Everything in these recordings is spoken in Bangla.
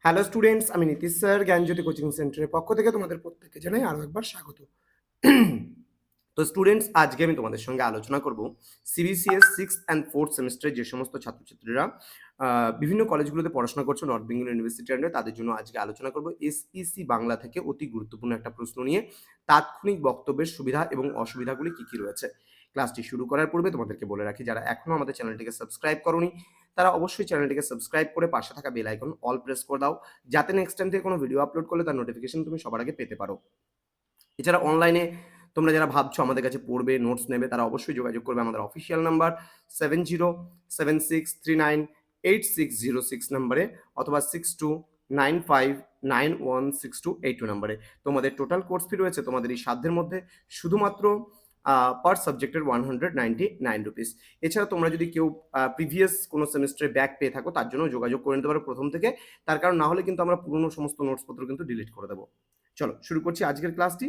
হ্যালো স্টুডেন্টস, আমি নীতিশ স্যার জ্ঞানজ্যোতি কোচিং সেন্টারের পক্ষ থেকে তোমাদের প্রত্যেককে জানাই আরও একবার স্বাগত। তো স্টুডেন্টস, আজকে আমি তোমাদের সঙ্গে আলোচনা করব সিবিসিএস 6th অ্যান্ড 4th সেমিস্টারে যে সমস্ত ছাত্রছাত্রীরা বিভিন্ন কলেজগুলোতে পড়াশোনা করছো নর্থ বেঙ্গল ইউনিভার্সিটি আন্ডারে, তাদের জন্য আজকে আলোচনা করব এসইসি বাংলা থেকে অতি গুরুত্বপূর্ণ একটা প্রশ্ন নিয়ে, তাৎক্ষণিক বক্তব্যের সুবিধা এবং অসুবিধাগুলি কী কী রয়েছে। ক্লাসটি শুরু করার পূর্বে তোমাদেরকে বলে রাখি, যারা এখনও আমাদের চ্যানেলটিকে সাবস্ক্রাইব করোনি তারা অবশ্যই চ্যানেলটিকে সাবস্ক্রাইব করে পাশে থাকা বেল আইকন অল প্রেস করে দাও, যাতে নেক্সট টাইম থেকে কোনো ভিডিও আপলোড করলে তার নোটিফিকেশন তুমি সবার আগে পেতে পারো। এছাড়া অনলাইনে তোমরা যারা ভাবছো আমাদের কাছে পড়বে, নোটস নেবে, তারা অবশ্যই যোগাযোগ করবে আমাদের অফিসিয়াল নাম্বার 7076398606 নম্বরে অথবা 6295916282 নম্বরে। তোমাদের টোটাল কোর্স ফি রয়েছে তোমাদের এই সাধ্যের মধ্যে শুধুমাত্র পার সাবজেক্টের 199 রুপিস। এছাড়া তোমরা যদি কেউ প্রিভিয়াস কোনো সেমিস্টারে ব্যাক পেয়ে থাকো তার জন্য যোগাযোগ করে নিতে পারো প্রথম থেকে, তার কারণ না হলে কিন্তু আমরা পুরনো সমস্ত নোটসপত্র কিন্তু ডিলিট করে দেবো। চলো শুরু করছি আজকের ক্লাসটি।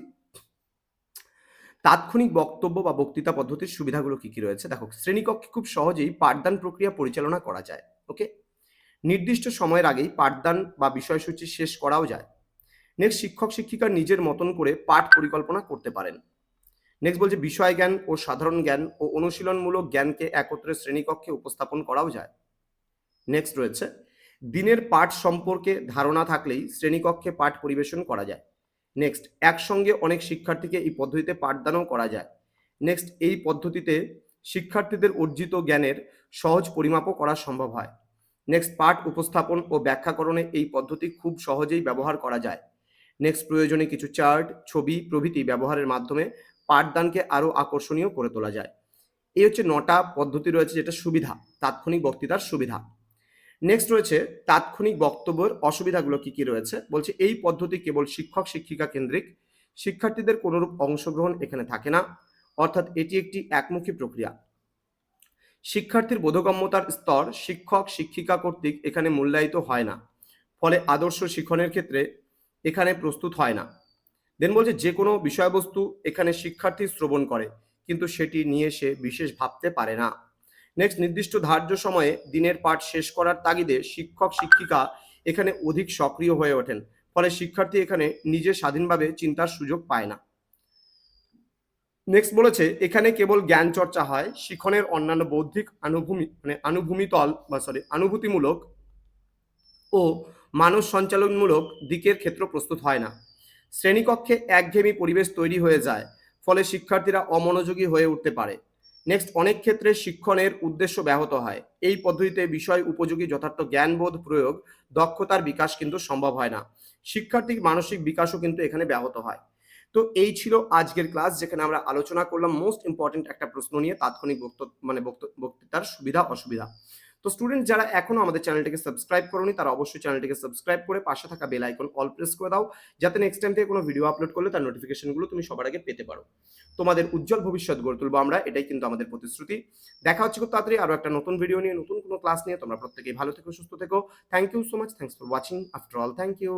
তাৎক্ষণিক বক্তব্য বা বক্তৃতা পদ্ধতির সুবিধাগুলো কি কি রয়েছে দেখো। শ্রেণীকক্ষে খুব সহজেই পাঠদান প্রক্রিয়া পরিচালনা করা যায়। ওকে, নির্দিষ্ট সময়ের আগেই পাঠদান বা বিষয়সূচি শেষ করাও যায়। নেক্সট, শিক্ষক শিক্ষিকা নিজের মতন করে পাঠ পরিকল্পনা করতে পারেন। নেক্সট বলছে বিষয় জ্ঞান ও সাধারণ জ্ঞান ও অনুশীলনমূলক জ্ঞানকে একত্রে শ্রেণীকক্ষে উপস্থাপন করাও যায়। নেক্সট রয়েছে দিনের পাঠ সম্পর্কে ধারণা থাকলেই শ্রেণীকক্ষে পাঠ পরিবেশন করা যায়। নেক্সট, একসঙ্গে অনেক শিক্ষার্থীকে এই পদ্ধতিতে পাঠদানও করা যায়। নেক্সট, এই পদ্ধতিতে শিক্ষার্থীদের অর্জিত জ্ঞানের সহজ পরিমাপও করা সম্ভব হয়। নেক্সট, পাঠ উপস্থাপন ও ব্যাখ্যাকরণে এই পদ্ধতি খুব সহজেই ব্যবহার করা যায়। নেক্সট, প্রয়োজনে কিছু চার্ট, ছবি প্রভৃতি ব্যবহারের মাধ্যমে পাঠদানকে আরও আকর্ষণীয় করে তোলা যায়। এই হচ্ছে 9টা পদ্ধতি রয়েছে যেটা সুবিধা, তাৎক্ষণিক বক্তৃতার সুবিধা। নেক্সট রয়েছে তাৎক্ষণিক বক্তব্যের অসুবিধাগুলো কি কি রয়েছে। বলছে এই পদ্ধতি কেবল শিক্ষক শিক্ষিকা কেন্দ্রিক, শিক্ষার্থীদের কোনোরূপ অংশগ্রহণ এখানে থাকে না, অর্থাৎ এটি একটি একমুখী প্রক্রিয়া। শিক্ষার্থীর বোধগম্যতার স্তর শিক্ষক শিক্ষিকা কর্তৃক এখানে মূল্যায়িত হয় না, ফলে আদর্শ শিক্ষণের ক্ষেত্রে এখানে প্রস্তুত হয় না। দেন বলছে যে কোনো বিষয়বস্তু এখানে শিক্ষার্থী শ্রবণ করে, কিন্তু সেটি নিয়ে সে বিশেষ ভাবতে পারে না। নেক্সট, নির্দিষ্ট ধার্য সময়ে দিনের পাঠ শেষ করার তাগিদে শিক্ষক শিক্ষিকা এখানে অধিক সক্রিয় হয়ে ওঠেন, ফলে শিক্ষার্থী এখানে নিজে স্বাধীনভাবে চিন্তার সুযোগ পায় না। নেক্সট বলেছে এখানে কেবল জ্ঞান চর্চা হয়, শিক্ষণের অন্যান্য বৌদ্ধিক অনুভূতিমূলক ও মানস সঞ্চালনমূলক দিকের ক্ষেত্র প্রস্তুত হয় না। শ্রেণীকক্ষে একঘেয়েমি পরিবেশ তৈরি হয়ে যায়, ফলে শিক্ষার্থীরা অমনোযোগী হয়ে উঠতে পারে। নেক্সট, অনেক ক্ষেত্রে শিক্ষণের উদ্দেশ্য ব্যাহত হয়। এই পদ্ধতিতে বিষয় উপযোগী যথার্থ জ্ঞানবোধ প্রয়োগ, দক্ষতার বিকাশ কিন্তু সম্ভব হয় না। শিক্ষার্থীর মানসিক বিকাশও কিন্তু এখানে ব্যাহত হয়। তো এই ছিল আজকের ক্লাস, যেখানে আমরা আলোচনা করলাম মোস্ট ইম্পর্টেন্ট একটা প্রশ্ন নিয়ে, তাৎক্ষণিক বক্তৃতার সুবিধা অসুবিধা। তো স্টুডেন্ট যারা এখনো আমাদের চ্যানেলটিকে সাবস্ক্রাইব করোনি তারা অবশ্যই চ্যানেলটিকে সাবস্ক্রাইব করে পাশে থাকা বেল আইকন অল প্রেস করে দাও, যাতে নেক্সট টাইম থেকে কোনো ভিডিও আপলোড করলে তার নোটিফিকেশনগুলো তুমি সবার আগে পেতে পারো। তোমাদের উজ্জ্বল ভবিষ্যৎ গড়ে তুলবো আমরা, এটাই কিন্তু আমাদের প্রতিশ্রুতি। দেখা হচ্ছে খুব তাড়াতাড়ি আরো একটা নতুন ভিডিও নিয়ে, নতুন কোনো ক্লাস নিয়ে। তোমরা প্রত্যেকেই ভালো থেকো, সুস্থ থেকো। Thank you so much, thanks for watching after all, thank you.